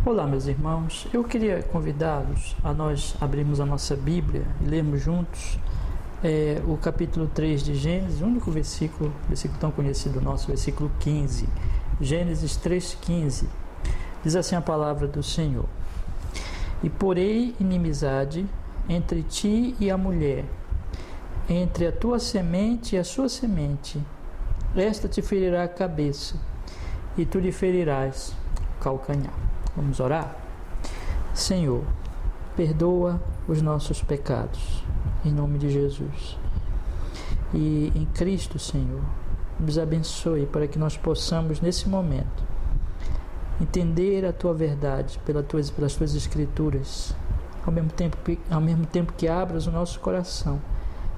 Olá, meus irmãos. Eu queria convidá-los a nós abrirmos a nossa Bíblia e lermos juntos o capítulo 3 de Gênesis, o único versículo tão conhecido nosso, versículo 15. Gênesis 3,15. Diz assim a palavra do Senhor: E porei inimizade entre ti e a mulher, entre a tua semente e a sua semente. Esta te ferirá a cabeça, e tu lhe ferirás o calcanhar. Vamos orar? Senhor, perdoa os nossos pecados, em nome de Jesus. E em Cristo, Senhor, nos abençoe para que nós possamos, nesse momento, entender a Tua verdade pelas Tuas Escrituras, ao mesmo tempo que abras o nosso coração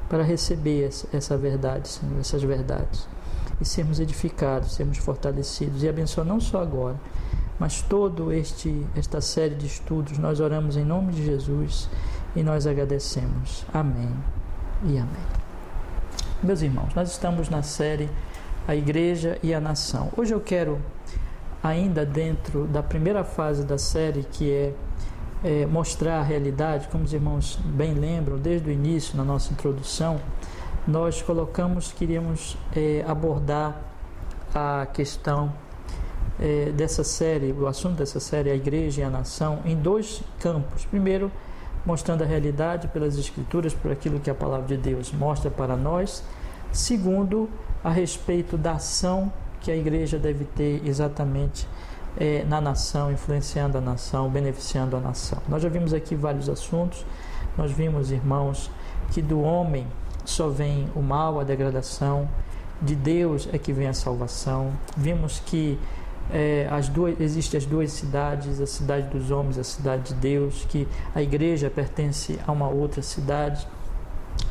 para receber essa verdade, Senhor, essas verdades, e sermos edificados, sermos fortalecidos, e abençoa não só agora, mas esta série de estudos. Nós oramos em nome de Jesus e nós agradecemos. Amém e amém. Meus irmãos, nós estamos na série A Igreja e a Nação. Hoje eu quero, ainda dentro da primeira fase da série, que é mostrar a realidade, como os irmãos bem lembram, desde o início, na nossa introdução, nós queríamos abordar a questão dessa série, o assunto dessa série, a Igreja e a Nação, em dois campos. Primeiro, mostrando a realidade pelas Escrituras, por aquilo que a Palavra de Deus mostra para nós. Segundo, a respeito da ação que a Igreja deve ter exatamente na nação, influenciando a nação, beneficiando a nação. Nós já vimos aqui vários assuntos. Nós vimos, irmãos, que do homem só vem o mal, a degradação, de Deus é que vem a salvação. Vimos que existem as duas cidades, a cidade dos homens, a cidade de Deus, que a igreja pertence a uma outra cidade.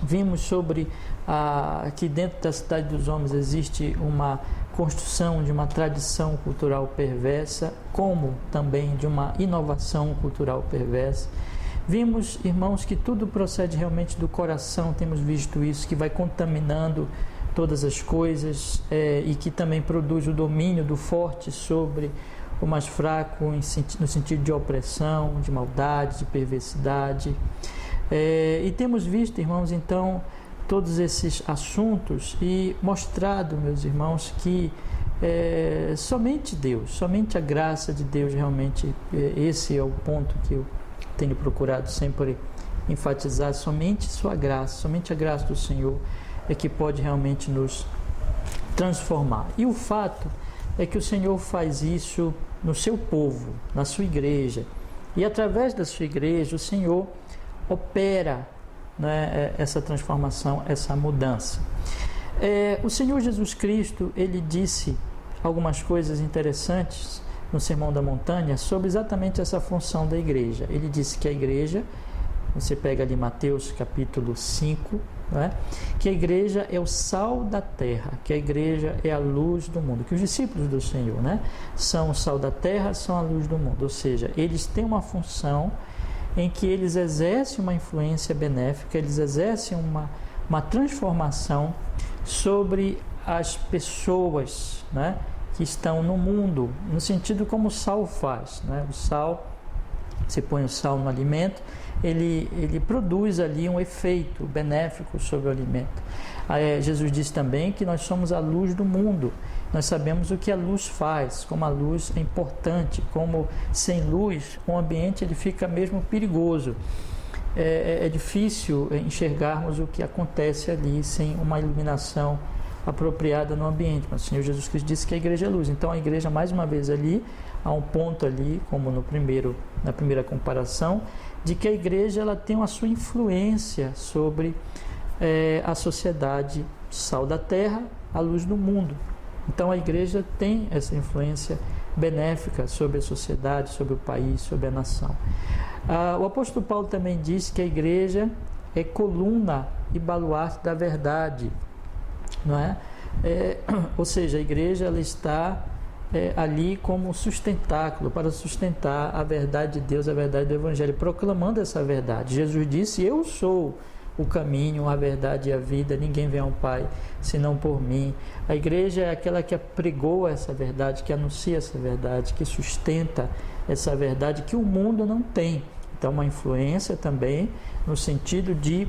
Vimos sobre que dentro da cidade dos homens existe uma construção de uma tradição cultural perversa, como também de uma inovação cultural perversa. Vimos, irmãos, que tudo procede realmente do coração. Temos visto isso, que vai contaminando todas as coisas, e que também produz o domínio do forte sobre o mais fraco, no sentido de opressão, de maldade, de perversidade. E temos visto, irmãos, então, todos esses assuntos e mostrado, meus irmãos, que somente Deus, somente a graça de Deus, realmente, esse é o ponto que eu tenho procurado sempre enfatizar, somente sua graça, somente a graça do Senhor é que pode realmente nos transformar. E o fato é que o Senhor faz isso no seu povo, na sua igreja. E através da sua igreja, o Senhor opera, né, essa transformação, essa mudança. O Senhor Jesus Cristo, ele disse algumas coisas interessantes no Sermão da Montanha sobre exatamente essa função da igreja. Ele disse que a igreja, você pega ali Mateus capítulo 5, né? Que a igreja é o sal da terra, que a igreja é a luz do mundo, que os discípulos do Senhor, né, são o sal da terra, são a luz do mundo, ou seja, eles têm uma função em que eles exercem uma influência benéfica, eles exercem uma transformação sobre as pessoas, né, que estão no mundo, no sentido como o sal faz, né? O sal, você põe o sal no alimento, ele produz ali um efeito benéfico sobre o alimento. Jesus disse também que nós somos a luz do mundo. Nós sabemos o que a luz faz, como a luz é importante, como sem luz o ambiente ele fica mesmo perigoso. É difícil enxergarmos o que acontece ali sem uma iluminação apropriada no ambiente, mas o Senhor Jesus Cristo disse que a igreja é luz. Então a igreja, mais uma vez ali, há um ponto ali, como na primeira comparação, de que a igreja ela tem a sua influência sobre a sociedade, sal da terra, a luz do mundo. Então a igreja tem essa influência benéfica sobre a sociedade, sobre o país, sobre a nação. O apóstolo Paulo também disse que a igreja é coluna e baluarte da verdade, não é? Ou seja, a igreja ela está ali como sustentáculo para sustentar a verdade de Deus, a verdade do Evangelho, proclamando essa verdade. Jesus disse: eu sou o caminho, a verdade e a vida, ninguém vem ao Pai senão por mim. A igreja é aquela que apregou essa verdade, que anuncia essa verdade, que sustenta essa verdade que o mundo não tem. Então, uma influência também no sentido de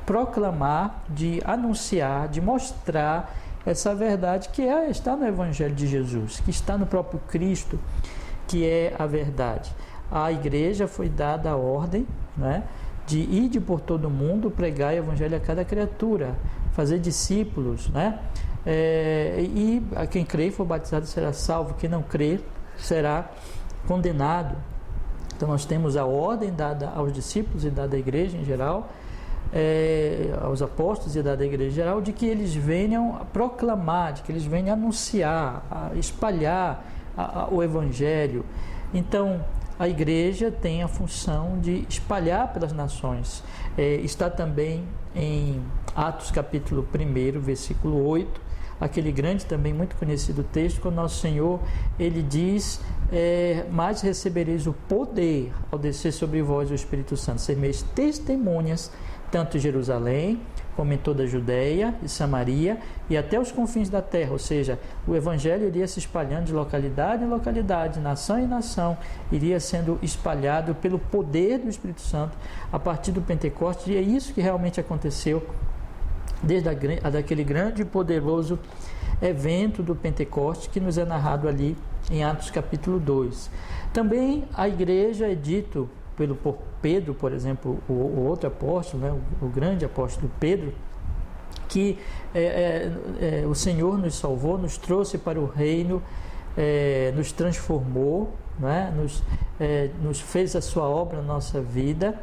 proclamar, de anunciar, de mostrar essa verdade que está no Evangelho de Jesus, que está no próprio Cristo, que é a verdade. A igreja foi dada a ordem, né, de ir por todo o mundo, pregar o Evangelho a cada criatura, fazer discípulos, né? E a quem crê e for batizado será salvo, quem não crê será condenado. Então nós temos a ordem dada aos discípulos e dada à igreja em geral, aos apóstolos e dada à igreja em geral, de que eles venham proclamar, de que eles venham anunciar, espalhar o Evangelho. Então a igreja tem a função de espalhar pelas nações. Está também em Atos capítulo 1, versículo 8, aquele grande também muito conhecido texto, quando nosso Senhor, ele diz, mas recebereis o poder ao descer sobre vós o Espírito Santo, ser meus testemunhas, tanto em Jerusalém, como em toda a Judeia e Samaria e até os confins da terra. Ou seja, o Evangelho iria se espalhando de localidade em localidade, nação em nação, iria sendo espalhado pelo poder do Espírito Santo a partir do Pentecostes, e é isso que realmente aconteceu desde daquele grande e poderoso evento do Pentecostes que nos é narrado ali em Atos capítulo 2. Também a igreja é dito por Pedro, por exemplo, o outro apóstolo, né, o grande apóstolo Pedro, que o Senhor nos salvou, nos trouxe para o reino, nos transformou, né, nos fez a sua obra na nossa vida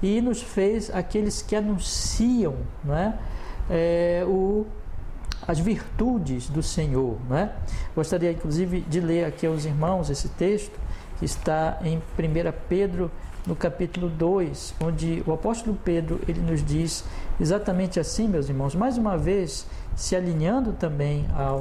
e nos fez aqueles que anunciam, né, as virtudes do Senhor, né? Gostaria inclusive de ler aqui aos irmãos esse texto que está em 1 Pedro, no capítulo 2, onde o apóstolo Pedro, ele nos diz exatamente assim, meus irmãos, mais uma vez, se alinhando também a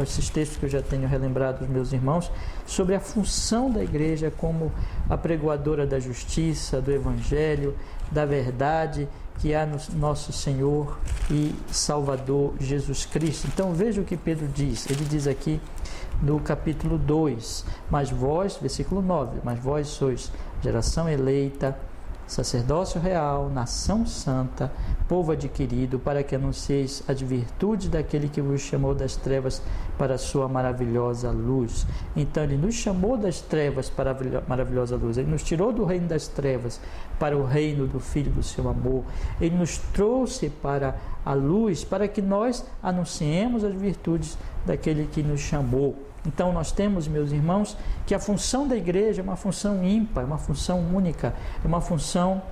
esses textos que eu já tenho relembrado dos meus irmãos, sobre a função da igreja como apregoadora da justiça, do Evangelho, da verdade, que há no nosso Senhor e Salvador Jesus Cristo. Então veja o que Pedro diz, ele diz aqui no capítulo 2, mas vós, versículo 9, mas vós sois geração eleita, sacerdócio real, nação santa, povo adquirido, para que anuncieis as virtudes daquele que vos chamou das trevas para a sua maravilhosa luz. Então ele nos chamou das trevas para a maravilhosa luz, ele nos tirou do reino das trevas para o reino do Filho do seu amor, ele nos trouxe para a luz, para que nós anunciemos as virtudes daquele que nos chamou. Então nós temos, meus irmãos, que a função da igreja é uma função ímpar, é uma função única, é uma função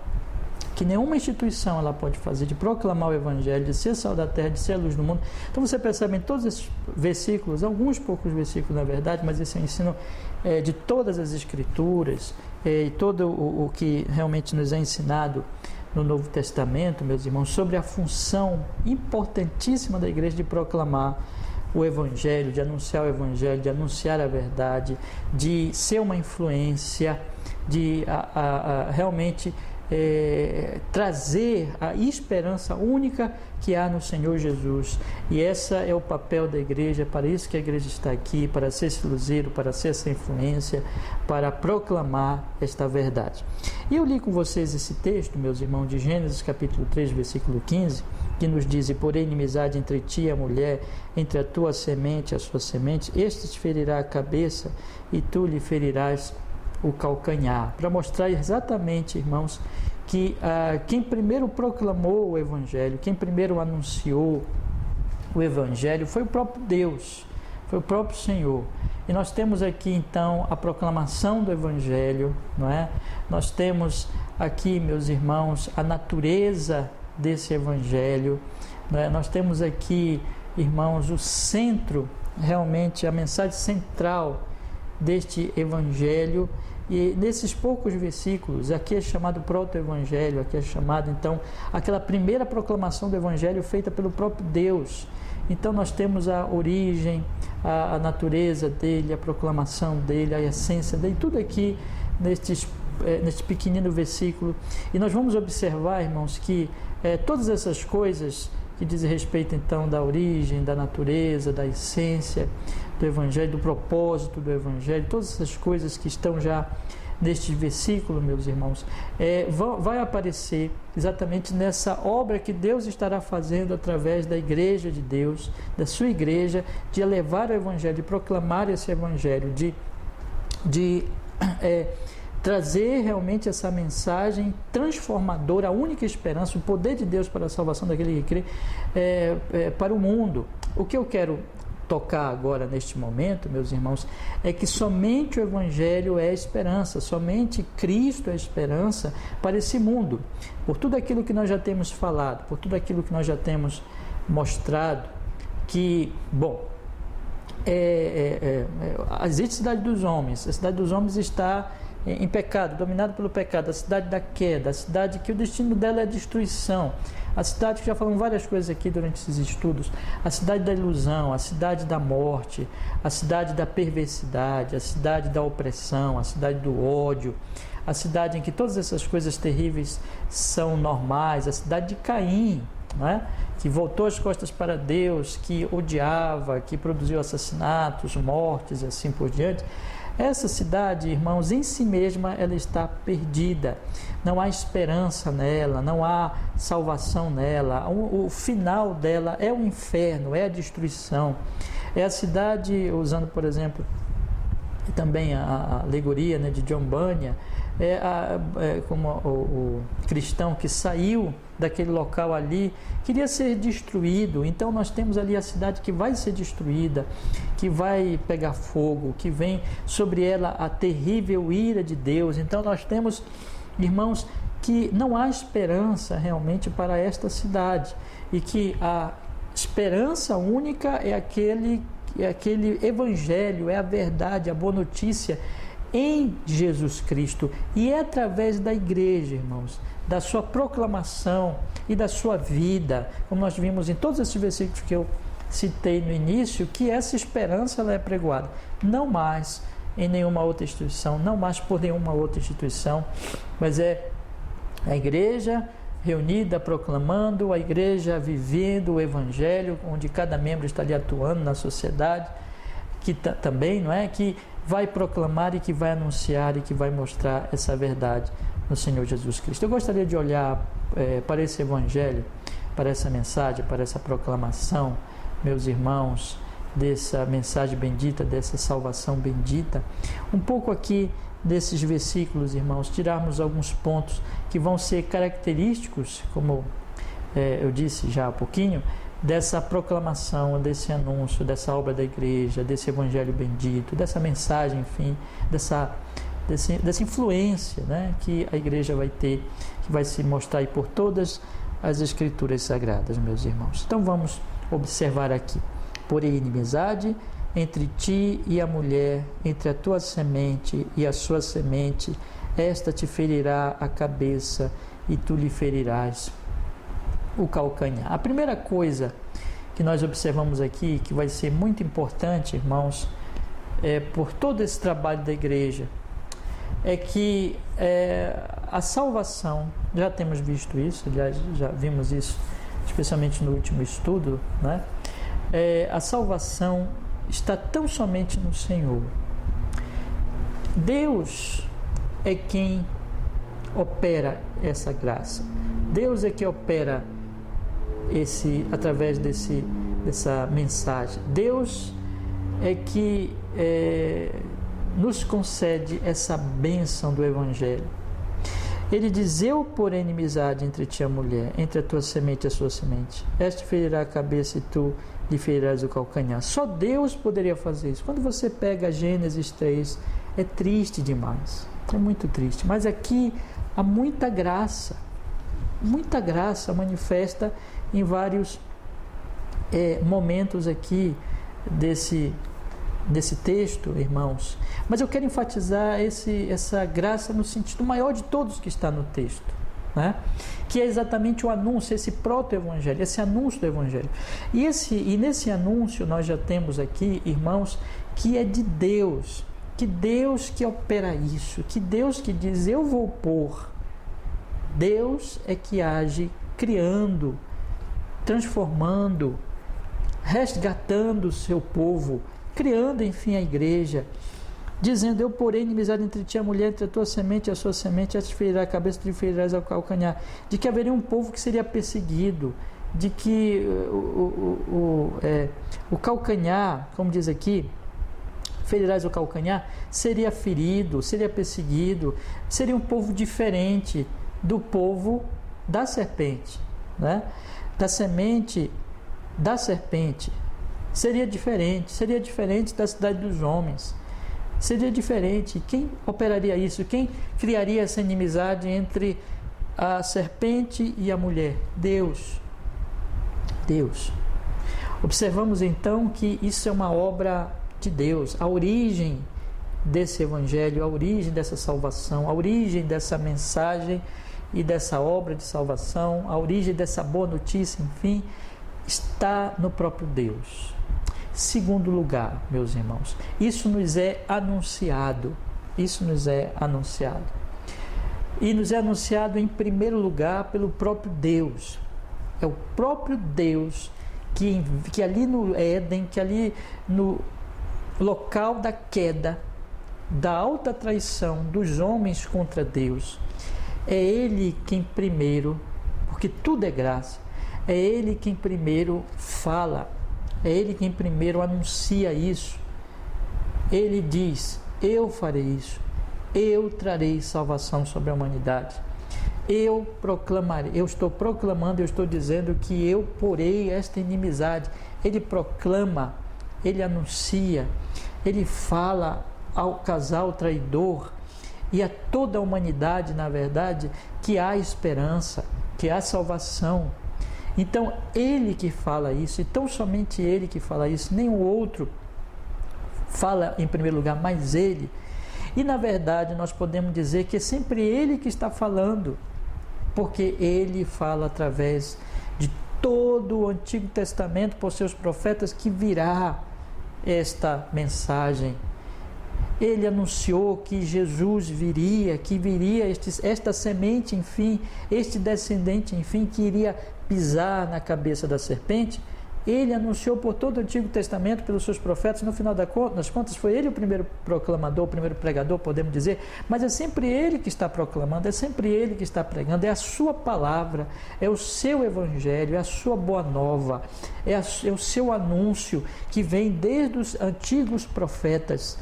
que nenhuma instituição ela pode fazer, de proclamar o Evangelho, de ser sal da terra, de ser a luz do mundo. Então você percebe em todos esses versículos, alguns poucos versículos na verdade, mas esse é o ensino de todas as Escrituras, e todo o que realmente nos é ensinado no Novo Testamento, meus irmãos, sobre a função importantíssima da igreja de proclamar o Evangelho, de anunciar o Evangelho, de anunciar a verdade, de ser uma influência, de realmente trazer a esperança única que há no Senhor Jesus. E esse é o papel da igreja, para isso que a igreja está aqui, para ser esse luzeiro, para ser essa influência, para proclamar esta verdade. E eu li com vocês esse texto, meus irmãos, de Gênesis capítulo 3, versículo 15, que nos diz: e porém inimizade entre ti e a mulher, entre a tua semente e a sua semente, este te ferirá a cabeça e tu lhe ferirás o calcanhar, para mostrar exatamente, irmãos, que quem primeiro proclamou o Evangelho, quem primeiro anunciou o Evangelho foi o próprio Deus, foi o próprio Senhor. E nós temos aqui então a proclamação do Evangelho, não é? Nós temos aqui, meus irmãos, a natureza desse Evangelho, não é? Nós temos aqui, irmãos, o centro, realmente a mensagem central deste Evangelho. E nesses poucos versículos, aqui é chamado proto-evangelho, aqui é chamado então aquela primeira proclamação do Evangelho feita pelo próprio Deus. Então nós temos a origem, a natureza dele, a proclamação dele, a essência dele, tudo aqui neste pequenino versículo. E nós vamos observar, irmãos, que todas essas coisas que dizem respeito então da origem, da natureza, da essência, do Evangelho, do propósito do Evangelho, todas essas coisas que estão já neste versículo, meus irmãos, vai aparecer exatamente nessa obra que Deus estará fazendo através da igreja de Deus, da sua igreja, de elevar o Evangelho, de proclamar esse Evangelho, de trazer realmente essa mensagem transformadora, a única esperança, o poder de Deus para a salvação daquele que crê para o mundo. O que eu quero tocar agora neste momento, meus irmãos, é que somente o Evangelho é a esperança, somente Cristo é a esperança para esse mundo. Por tudo aquilo que nós já temos falado, por tudo aquilo que nós já temos mostrado, que, bom, existe a cidade dos homens, a cidade dos homens está em pecado, dominado pelo pecado, a cidade da queda, a cidade que o destino dela é a destruição, a cidade que já falamos várias coisas aqui durante esses estudos, a cidade da ilusão, a cidade da morte, a cidade da perversidade, a cidade da opressão, a cidade do ódio, a cidade em que todas essas coisas terríveis são normais, a cidade de Caim, não é? Que voltou as costas para Deus, que odiava, que produziu assassinatos, mortes e assim por diante. Essa cidade, irmãos, em si mesma ela está perdida, não há esperança nela, não há salvação nela, o final dela é o inferno, é a destruição. É a cidade, usando por exemplo também a alegoria, né, de John Bunyan, como o cristão que saiu daquele local ali, queria ser destruído. Então nós temos ali a cidade que vai ser destruída, que vai pegar fogo, que vem sobre ela a terrível ira de Deus. Então nós temos, irmãos, que não há esperança realmente para esta cidade, e que a esperança única é aquele Evangelho, é a verdade, a boa notícia em Jesus Cristo, e é através da igreja, irmãos, da sua proclamação e da sua vida, como nós vimos em todos esses versículos que eu citei no início, que essa esperança ela é pregoada, não mais em nenhuma outra instituição, não mais por nenhuma outra instituição, mas é a igreja reunida, proclamando, a igreja vivendo o Evangelho, onde cada membro está ali atuando na sociedade, que também, não é, que vai proclamar e que vai anunciar e que vai mostrar essa verdade no Senhor Jesus Cristo. Eu gostaria de olhar para esse Evangelho, para essa mensagem, para essa proclamação, meus irmãos, dessa mensagem bendita, dessa salvação bendita, um pouco aqui desses versículos, irmãos, tirarmos alguns pontos que vão ser característicos, como eu disse já há pouquinho, dessa proclamação, desse anúncio, dessa obra da igreja, desse Evangelho bendito, dessa mensagem, enfim, dessa influência, né, que a igreja vai ter, que vai se mostrar aí por todas as Escrituras Sagradas, meus irmãos. Então vamos observar aqui. Porém, inimizade entre ti e a mulher, entre a tua semente e a sua semente, esta te ferirá a cabeça e tu lhe ferirás o calcanhar. A primeira coisa que nós observamos aqui, que vai ser muito importante, irmãos, por todo esse trabalho da igreja, é que a salvação, já temos visto isso, aliás, já vimos isso, especialmente no último estudo, né? A salvação está tão somente no Senhor. Deus é quem opera essa graça. Deus é que opera através dessa mensagem. Deus é que nos concede essa bênção do Evangelho. Ele diz: eu porém inimizade entre ti e a mulher, entre a tua semente e a sua semente. Esta ferirá a cabeça e tu lhe ferirás o calcanhar. Só Deus poderia fazer isso. Quando você pega Gênesis 3, é triste demais. É muito triste. Mas aqui há muita graça manifesta em vários momentos aqui desse texto, irmãos. Mas eu quero enfatizar essa graça no sentido maior de todos que está no texto, né? Que é exatamente o anúncio, esse proto-evangelho, esse anúncio do evangelho. E nesse anúncio nós já temos aqui, irmãos, que é de Deus, que Deus que opera isso, que Deus que diz: eu vou pôr. Deus é que age criando, transformando, resgatando o seu povo, criando, enfim, a igreja, dizendo: eu porém inimizade entre ti e a mulher, entre a tua semente e a sua semente, ela te ferirá a cabeça, te ferirás ao calcanhar. De que haveria um povo que seria perseguido, de que o calcanhar, como diz aqui, ferirás o calcanhar, seria ferido, seria perseguido, seria um povo diferente do povo da serpente, né? Da semente da serpente. Seria diferente da cidade dos homens. Seria diferente. Quem operaria isso? Quem criaria essa inimizade entre a serpente e a mulher? Deus. Deus. Observamos então que isso é uma obra de Deus. A origem desse evangelho, a origem dessa salvação, a origem dessa mensagem e dessa obra de salvação, a origem dessa boa notícia, enfim, está no próprio Deus. Segundo lugar, meus irmãos, isso nos é anunciado. Isso nos é anunciado. E nos é anunciado em primeiro lugar pelo próprio Deus. É o próprio Deus que ali no Éden, que ali no local da queda, da alta traição dos homens contra Deus, é Ele quem primeiro, porque tudo é graça, é Ele quem primeiro fala, é Ele quem primeiro anuncia isso. Ele diz: eu farei isso, eu trarei salvação sobre a humanidade, eu proclamarei, eu estou proclamando, eu estou dizendo que eu porei esta inimizade. Ele proclama, ele anuncia, ele fala ao casal traidor e a toda a humanidade, na verdade, que há esperança, que há salvação. Então, ele que fala isso, e tão somente ele que fala isso, nem o outro fala em primeiro lugar, mas ele. E, na verdade, nós podemos dizer que é sempre ele que está falando, porque ele fala através de todo o Antigo Testamento, por seus profetas, que virá esta mensagem. Ele anunciou que Jesus viria, que viria esta semente, enfim, este descendente, enfim, que iria pisar na cabeça da serpente. Ele anunciou por todo o Antigo Testamento, pelos seus profetas. No final das contas, foi ele o primeiro proclamador, o primeiro pregador, podemos dizer, mas é sempre ele que está proclamando, é sempre ele que está pregando, é a sua palavra, é o seu evangelho, é a sua boa nova, é o seu anúncio que vem desde os antigos profetas.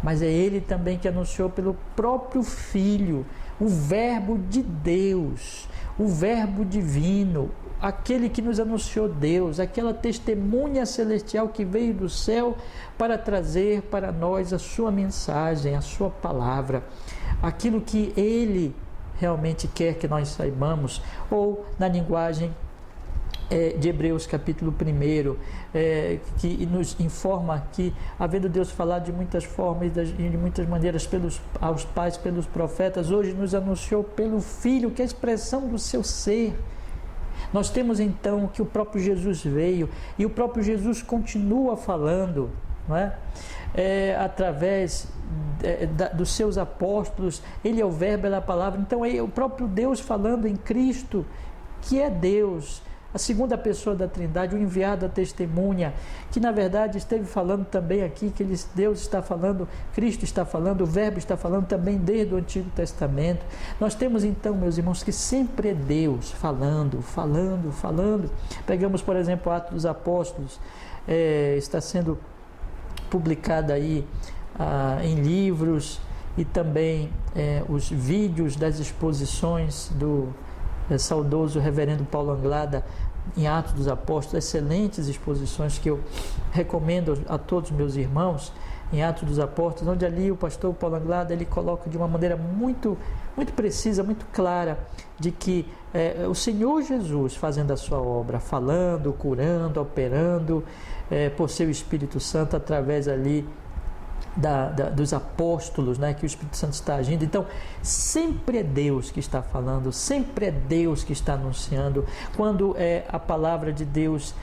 Mas é ele também que anunciou pelo próprio Filho, o Verbo de Deus, o Verbo divino, aquele que nos anunciou Deus, aquela testemunha celestial que veio do céu para trazer para nós a sua mensagem, a sua palavra, aquilo que ele realmente quer que nós saibamos, ou na linguagem de Hebreus capítulo 1, que nos informa que, havendo Deus falado de muitas formas e de muitas maneiras aos pais, pelos profetas, hoje nos anunciou pelo Filho, que é a expressão do seu ser. Nós temos então que o próprio Jesus veio, e o próprio Jesus continua falando, não é? Através dos seus apóstolos. Ele é o Verbo, ele é a palavra. Então é o próprio Deus falando em Cristo, que é Deus, a segunda pessoa da Trindade, o enviado, a testemunha, que na verdade esteve falando também aqui, que Deus está falando, Cristo está falando, o Verbo está falando também desde o Antigo Testamento. Nós temos então, meus irmãos, que sempre é Deus falando. Pegamos, por exemplo, o Atos dos Apóstolos, está sendo publicada aí em livros, e também os vídeos das exposições do saudoso reverendo Paulo Anglada em Atos dos Apóstolos, excelentes exposições que eu recomendo a todos meus irmãos, em Atos dos Apóstolos, onde ali o pastor Paulo Anglada, ele coloca de uma maneira muito, muito precisa, muito clara, de que o Senhor Jesus fazendo a sua obra, falando, curando, operando, por seu Espírito Santo, através ali dos apóstolos, né, que o Espírito Santo está agindo. Então, sempre é Deus que está falando, sempre é Deus que está anunciando. Quando a palavra de Deus,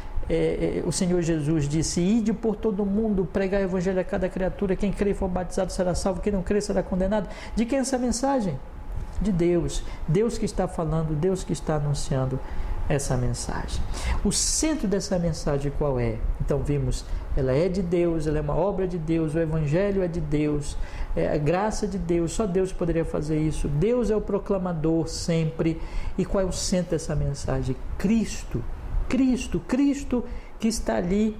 o Senhor Jesus disse: ide por todo mundo, pregar o evangelho a cada criatura, quem crê e for batizado será salvo, quem não crê será condenado. De quem é essa mensagem? De Deus. Deus que está falando, Deus que está anunciando. essa mensagem. O centro dessa mensagem qual é? Então vimos, ela é de Deus, ela é uma obra de Deus, o Evangelho é de Deus, é a graça de Deus, só Deus poderia fazer isso. Deus é o proclamador sempre. E qual é o centro dessa mensagem? Cristo. Cristo que está ali,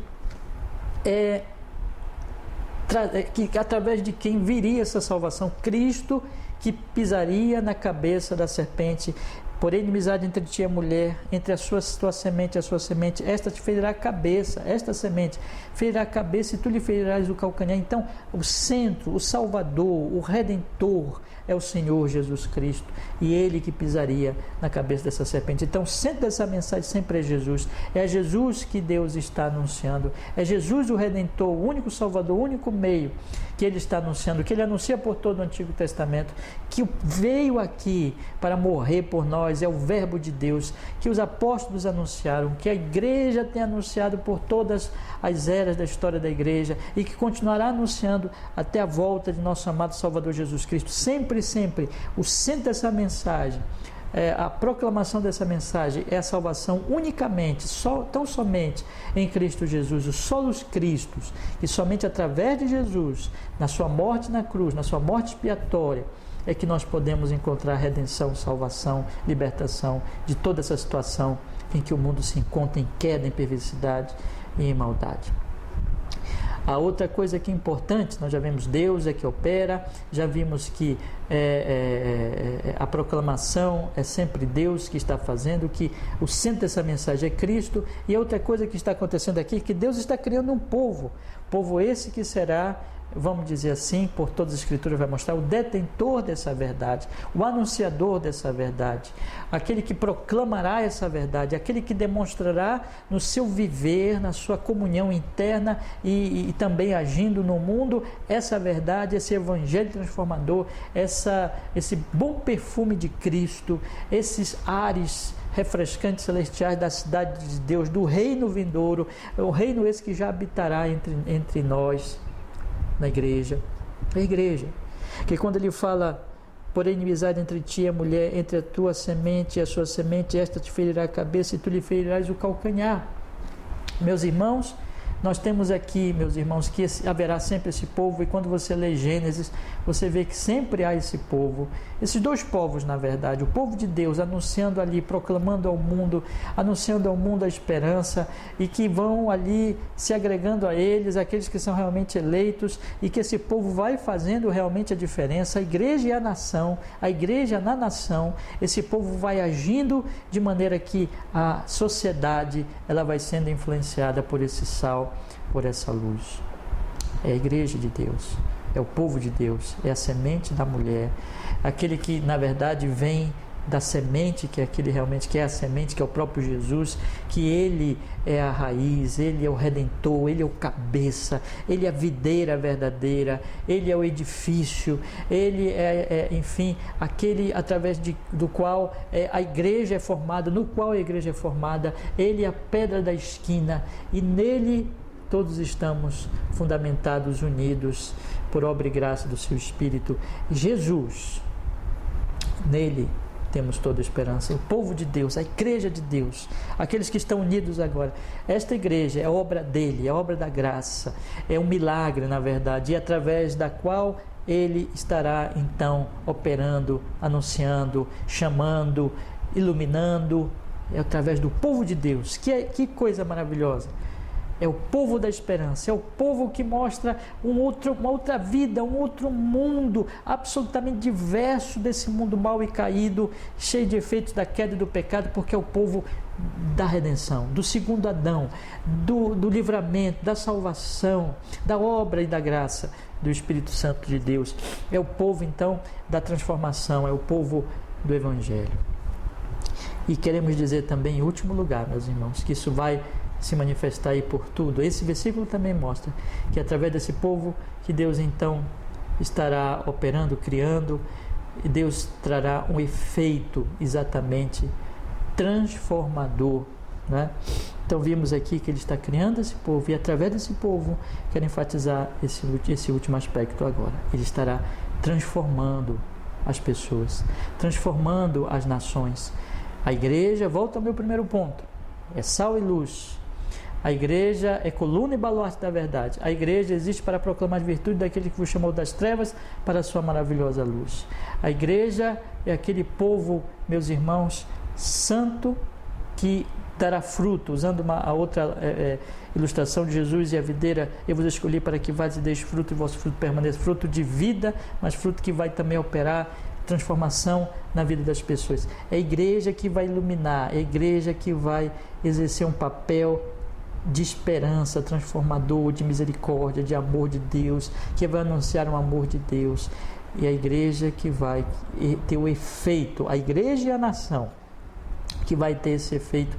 que através de quem viria essa salvação. Cristo que pisaria na cabeça da serpente. Por inimizade entre ti e a mulher, entre a tua semente e a sua semente, esta te ferirá a cabeça, esta semente ferirá a cabeça e tu lhe ferirás o calcanhar. Então, o centro, o Salvador, o Redentor é o Senhor Jesus Cristo, e Ele que pisaria na cabeça dessa serpente. Então, o centro dessa mensagem sempre é Jesus. É Jesus que Deus está anunciando. É Jesus o Redentor, o único Salvador, o único meio que Ele está anunciando, que Ele anuncia por todo o Antigo Testamento, que veio aqui para morrer por nós. É o Verbo de Deus, que os apóstolos anunciaram, que a igreja tem anunciado por todas as eras da história da igreja, e que continuará anunciando até a volta de nosso amado Salvador Jesus Cristo. Sempre, o centro dessa mensagem, a proclamação dessa mensagem é a salvação unicamente, tão somente em Cristo Jesus, o solus Christus, e somente através de Jesus, na sua morte na cruz, na sua morte expiatória, é que nós podemos encontrar redenção, salvação, libertação de toda essa situação em que o mundo se encontra em queda, em perversidade e em maldade. A outra coisa que é importante, nós já vimos Deus é que opera, já vimos que a proclamação é sempre Deus que está fazendo, que o centro dessa mensagem é Cristo. E a outra coisa que está acontecendo aqui é que Deus está criando um povo esse que será, vamos dizer assim, por todas as escrituras vai mostrar, o detentor dessa verdade, o anunciador dessa verdade, aquele que proclamará essa verdade, aquele que demonstrará no seu viver, na sua comunhão interna e também agindo no mundo, essa verdade, esse evangelho transformador, esse bom perfume de Cristo, esses ares refrescantes celestiais da cidade de Deus, do reino vindouro, o reino esse que já habitará entre nós, na igreja. A igreja, que quando ele fala, por inimizade entre ti e a mulher, entre a tua semente e a sua semente, esta te ferirá a cabeça e tu lhe ferirás o calcanhar. Meus irmãos, nós temos aqui, meus irmãos, que haverá sempre esse povo, e quando você lê Gênesis, você vê que sempre há esse povo, esses dois povos, na verdade, o povo de Deus anunciando ali, proclamando ao mundo, anunciando ao mundo a esperança, e que vão ali se agregando a eles, aqueles que são realmente eleitos, e que esse povo vai fazendo realmente a diferença, a igreja e a nação, a igreja na nação, esse povo vai agindo de maneira que a sociedade, ela vai sendo influenciada por esse sal, por essa luz. É a igreja de Deus, é o povo de Deus, é a semente da mulher, aquele que na verdade vem da semente, que é aquele realmente que é a semente, que é o próprio Jesus, que Ele é a raiz, Ele é o Redentor, Ele é o cabeça, Ele é a videira verdadeira, Ele é o edifício, Ele enfim, aquele através do qual a igreja é formada, no qual a igreja é formada, Ele é a pedra da esquina, e nele todos estamos fundamentados, unidos, por obra e graça do seu Espírito. Jesus, nele temos toda a esperança. O povo de Deus, a igreja de Deus, aqueles que estão unidos agora. Esta igreja é obra dele, é obra da graça, é um milagre, na verdade, e através da qual ele estará então operando, anunciando, chamando, iluminando, é através do povo de Deus. Que coisa maravilhosa! É o povo da esperança, é o povo que mostra uma outra vida, um outro mundo absolutamente diverso desse mundo mau e caído, cheio de efeitos da queda e do pecado, porque é o povo da redenção, do segundo Adão, do livramento, da salvação, da obra e da graça do Espírito Santo de Deus. É o povo então da transformação, é o povo do Evangelho. E queremos dizer também, em último lugar, meus irmãos, que isso vai se manifestar aí por tudo. Esse versículo também mostra que através desse povo que Deus então estará operando, criando, e Deus trará um efeito exatamente transformador, né? Então vimos aqui que Ele está criando esse povo, e através desse povo, quero enfatizar esse último aspecto agora, Ele estará transformando as pessoas, transformando as nações, A igreja, volta ao meu primeiro ponto, é sal e luz. A igreja é coluna e baluarte da verdade. A igreja existe para proclamar as virtudes daquele que vos chamou das trevas para a sua maravilhosa luz. A igreja é aquele povo, meus irmãos, santo, que dará fruto. Usando a outra ilustração de Jesus e a videira, eu vos escolhi para que vades e deixe fruto e vosso fruto permaneça, fruto de vida, mas fruto que vai também operar transformação na vida das pessoas. É a igreja que vai iluminar, é a igreja que vai exercer um papel de esperança transformador, de misericórdia, de amor de Deus, que vai anunciar o amor de Deus. E a igreja que vai ter o efeito, a igreja e a nação, que vai ter esse efeito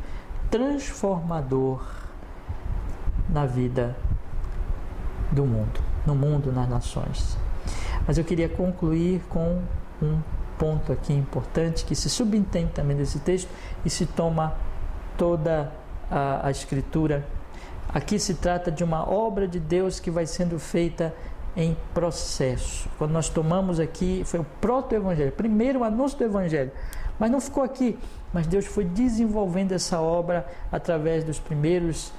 transformador na vida do mundo, no mundo, nas nações. Mas eu queria concluir com um ponto aqui importante, que se subentende também desse texto e se toma toda a Escritura. Aqui se trata de uma obra de Deus que vai sendo feita em processo. Quando nós tomamos aqui, foi o proto-evangelho, primeiro o anúncio do evangelho, mas não ficou aqui, mas Deus foi desenvolvendo essa obra através dos primeiros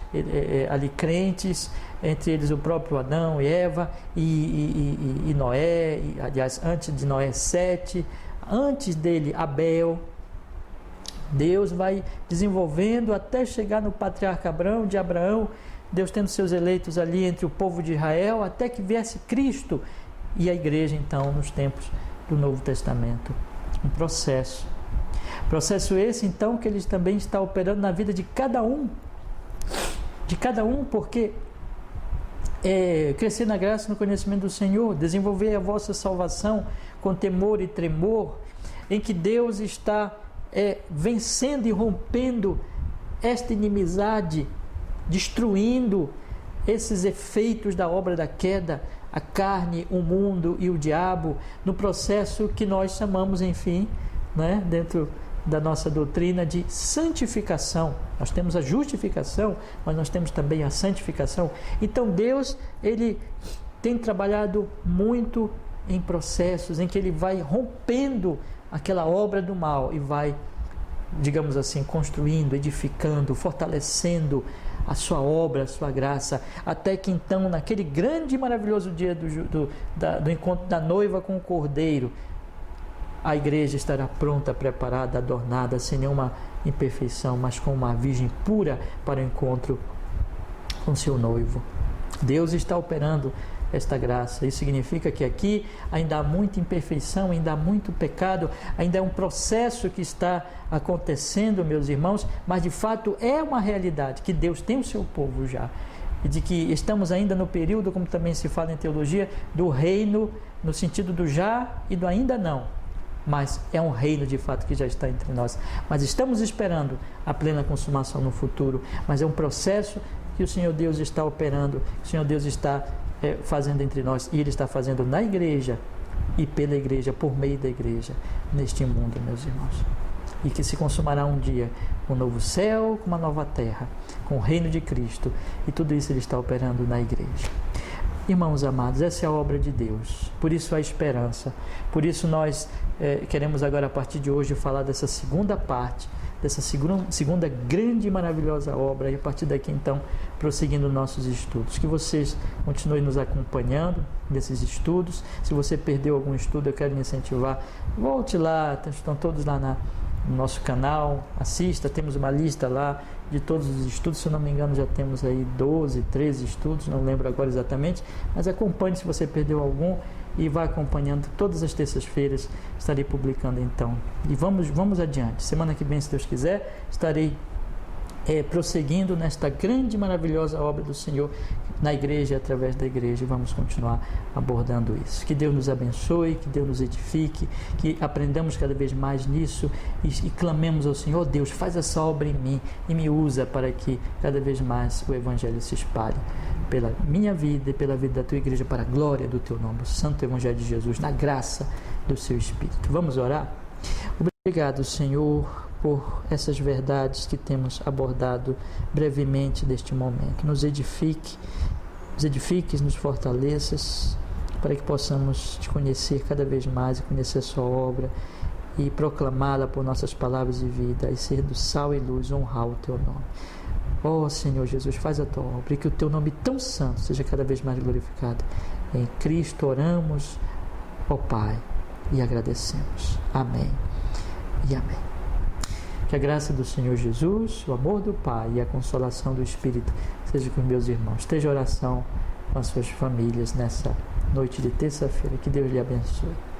ali crentes, entre eles o próprio Adão e Eva e Noé, aliás, antes de Noé, Sete, antes dele Abel. Deus vai desenvolvendo até chegar no patriarca Abraão, de Abraão, Deus tendo seus eleitos ali entre o povo de Israel, até que viesse Cristo e a igreja, então, nos tempos do Novo Testamento. Um processo. Processo esse, então, que Ele também está operando na vida de cada um. De cada um, porque crescer na graça e no conhecimento do Senhor, desenvolver a vossa salvação com temor e tremor, em que Deus está vencendo e rompendo esta inimizade, destruindo esses efeitos da obra da queda, a carne, o mundo e o diabo, no processo que nós chamamos, enfim, dentro da nossa doutrina, de santificação. Nós temos a justificação, mas nós temos também a santificação. Então Deus, Ele tem trabalhado muito em processos em que Ele vai rompendo aquela obra do mal e vai, digamos assim, construindo, edificando, fortalecendo a sua obra, a sua graça, até que então, naquele grande e maravilhoso dia do encontro da noiva com o Cordeiro, a igreja estará pronta, preparada, adornada, sem nenhuma imperfeição, mas com uma virgem pura para o encontro com seu noivo. Deus está operando esta graça. Isso significa que aqui ainda há muita imperfeição, ainda há muito pecado, ainda é um processo que está acontecendo, meus irmãos, mas de fato é uma realidade que Deus tem o seu povo já, e de que estamos ainda no período, como também se fala em teologia, do reino, no sentido do já e do ainda não, mas é um reino de fato que já está entre nós, mas estamos esperando a plena consumação no futuro, mas é um processo que o Senhor Deus está operando, que o Senhor Deus está fazendo entre nós, e Ele está fazendo na igreja e pela igreja, por meio da igreja, neste mundo, meus irmãos, e que se consumará um dia um novo céu, com uma nova terra, com o reino de Cristo, e tudo isso Ele está operando na igreja. Irmãos amados, essa é a obra de Deus, por isso há esperança, por isso nós queremos agora, a partir de hoje, falar dessa segunda parte, dessa segunda grande e maravilhosa obra, e a partir daqui então prosseguindo nossos estudos, que vocês continuem nos acompanhando nesses estudos. Se você perdeu algum estudo, eu quero lhe incentivar, volte lá, estão todos lá no nosso canal, assista, temos uma lista lá de todos os estudos, se eu não me engano já temos aí 12, 13 estudos, não lembro agora exatamente, mas acompanhe se você perdeu algum e vá acompanhando. Todas as terças-feiras estarei publicando então, e vamos adiante. Semana que vem, se Deus quiser, estarei prosseguindo nesta grande e maravilhosa obra do Senhor na igreja e através da igreja, e vamos continuar abordando isso. Que Deus nos abençoe, que Deus nos edifique, que aprendamos cada vez mais nisso e clamemos ao Senhor: Deus, faz essa obra em mim e me usa para que cada vez mais o Evangelho se espalhe pela minha vida e pela vida da tua igreja, para a glória do teu nome, o Santo Evangelho de Jesus, na graça do seu Espírito. Vamos orar? Obrigado, Senhor, por essas verdades que temos abordado brevemente neste momento. Nos edifiques, nos fortaleças, para que possamos te conhecer cada vez mais e conhecer a sua obra, e proclamá-la por nossas palavras de vida, e ser do sal e luz, honrar o Teu nome. Ó Senhor Jesus, faz a Tua obra e que o Teu nome tão santo seja cada vez mais glorificado. Em Cristo oramos, ó Pai, e agradecemos. Amém e amém. Que a graça do Senhor Jesus, o amor do Pai e a consolação do Espírito seja com meus irmãos. Esteja oração com as suas famílias nessa noite de terça-feira. Que Deus lhe abençoe.